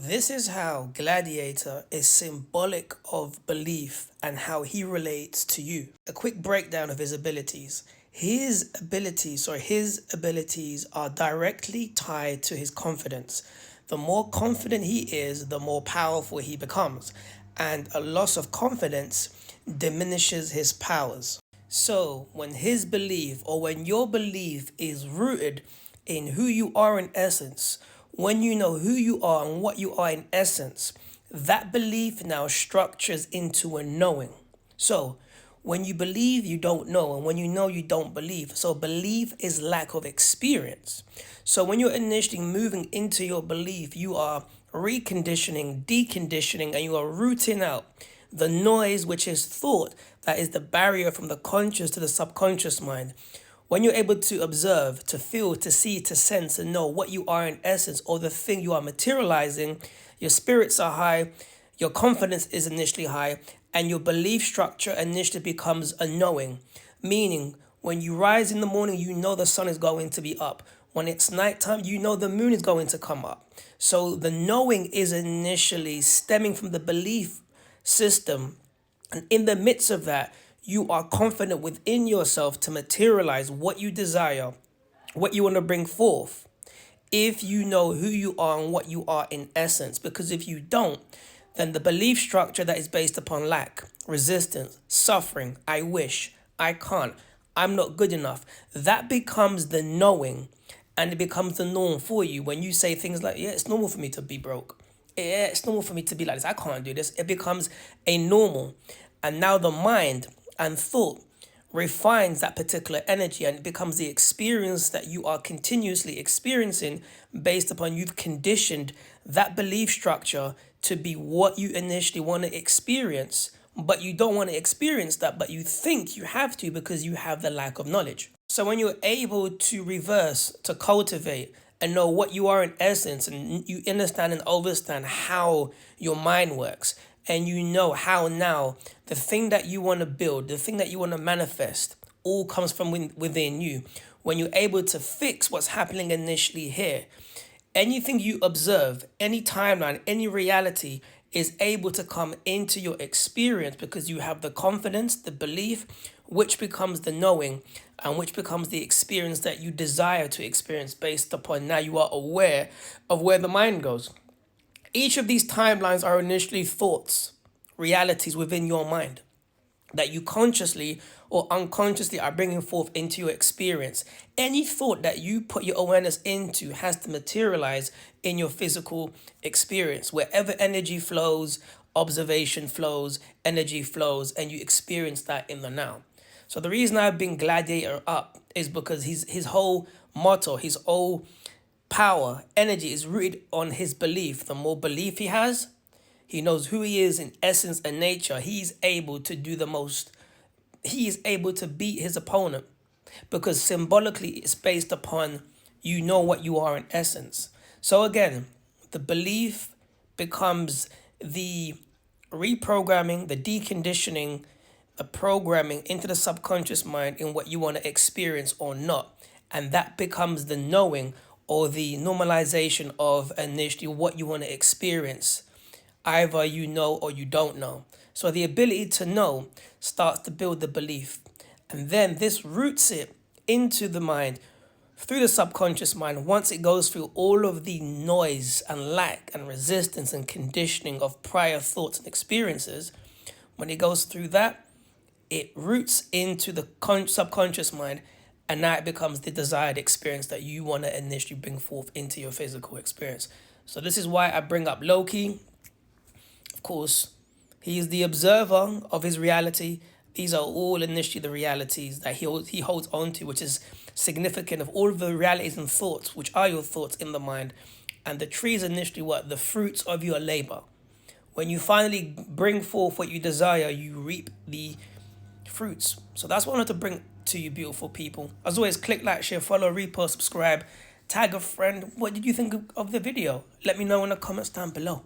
This is how Gladiator is symbolic of belief and how he relates to you. A quick breakdown of his abilities. His abilities are directly tied to his confidence. The more confident he is, the more powerful he becomes. And a loss of confidence diminishes his powers. So, when his belief or when your belief is rooted in who you are in essence, when you know who you are and what you are in essence, that belief now structures into a knowing. So, when you believe, you don't know, and when you know, you don't believe. So, belief is lack of experience. So, when you're initially moving into your belief, you are reconditioning, deconditioning, and you are rooting out the noise, which is thought, that is the barrier from the conscious to the subconscious mind. When you're able to observe, to feel, to see, to sense, and know what you are in essence or the thing you are materializing, your spirits are high, your confidence is initially high, and your belief structure initially becomes a knowing. Meaning, when you rise in the morning, you know the sun is going to be up. When it's nighttime, you know the moon is going to come up. So the knowing is initially stemming from the belief system. And in the midst of that, you are confident within yourself to materialize what you desire, what you want to bring forth. If you know who you are and what you are in essence, because if you don't, then the belief structure that is based upon lack, resistance, suffering, I wish, I can't, I'm not good enough, that becomes the knowing and it becomes the norm for you. When you say things like, yeah, it's normal for me to be broke. Yeah, it's normal for me to be like this. I can't do this. It becomes a normal. And now the mind and thought refines that particular energy and it becomes the experience that you are continuously experiencing based upon you've conditioned that belief structure to be what you initially want to experience, but you don't want to experience that, but you think you have to because you have the lack of knowledge. So when you're able to reverse, to cultivate and know what you are in essence, and you understand and understand how your mind works, and you know how now the thing that you want to build, the thing that you want to manifest, all comes from within you. When you're able to fix what's happening initially here, anything you observe, any timeline, any reality is able to come into your experience because you have the confidence, the belief, which becomes the knowing and which becomes the experience that you desire to experience based upon now you are aware of where the mind goes. Each of these timelines are initially thoughts, realities within your mind that you consciously or unconsciously are bringing forth into your experience. Any thought that you put your awareness into has to materialize in your physical experience. Wherever energy flows, observation flows, energy flows, and you experience that in the now. So the reason I've been Gladiator up is because his whole motto, his whole power, energy is rooted on his belief. The more belief he has, he knows who he is in essence and nature. He's able to do the most. He is able to beat his opponent because symbolically it's based upon you know what you are in essence. So again, the belief becomes the reprogramming, the deconditioning, the programming into the subconscious mind in what you want to experience or not. And that becomes the knowing or the normalization of initially what you want to experience. Either you know or you don't know. So the ability to know starts to build the belief. And then this roots it into the mind through the subconscious mind. Once it goes through all of the noise and lack and resistance and conditioning of prior thoughts and experiences, when it goes through that, it roots into the subconscious mind. And now it becomes the desired experience that you want to initially bring forth into your physical experience. So this is why I bring up Loki. Of course, he is the observer of his reality. These are all initially the realities that he holds on to, which is significant of all of the realities and thoughts, which are your thoughts in the mind. And the tree is initially what? The fruits of your labor. When you finally bring forth what you desire, you reap the fruits. So that's what I wanted to bring to you, beautiful people. As always, click like, share, follow, repost, subscribe, tag a friend. What did you think of the video? Let me know in the comments down below.